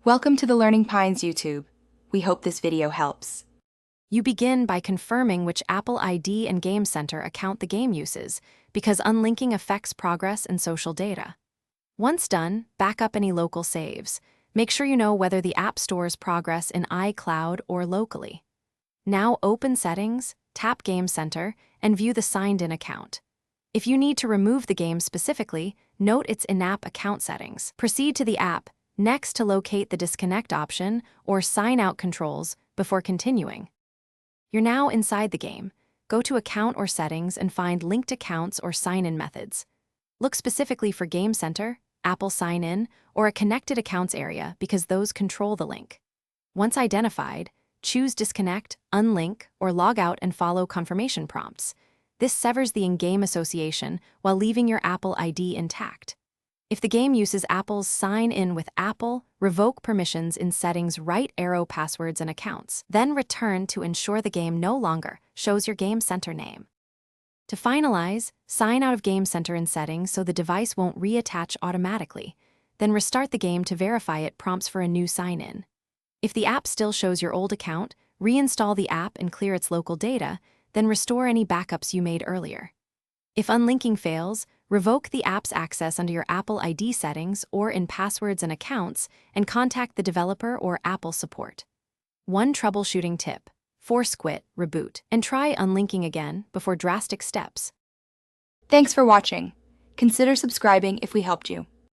Welcome to the Learning Pines YouTube. We hope this video helps. You begin by confirming which Apple ID and Game Center account the game uses, because unlinking affects progress and social data. Once done, back up any local saves. Make sure you know whether the app stores progress in iCloud or locally. Now open Settings, tap Game Center, and view the signed-in account. If you need to remove the game specifically, note its in-app account settings. Proceed to the app, next to locate the disconnect option or sign out controls before continuing. You're now inside the game. Go to Account or Settings and find linked accounts or sign-in methods. Look specifically for Game Center, Apple Sign-In, or a Connected Accounts area because those control the link. Once identified, choose Disconnect, Unlink, or log out and follow confirmation prompts. This severs the in-game association while leaving your Apple ID intact. If the game uses Apple's Sign In with Apple, revoke permissions in Settings, right arrow passwords and accounts. Then return to ensure the game no longer shows your Game Center name. To finalize, sign out of Game Center in Settings so the device won't reattach automatically. Then restart the game to verify it prompts for a new sign-in. If the app still shows your old account, reinstall the app and clear its local data, then restore any backups you made earlier. If unlinking fails, revoke the app's access under your Apple ID settings or in Passwords and Accounts and contact the developer or Apple support. One troubleshooting tip: force quit, reboot, and try unlinking again before drastic steps. Thanks for watching. Consider subscribing if we helped you.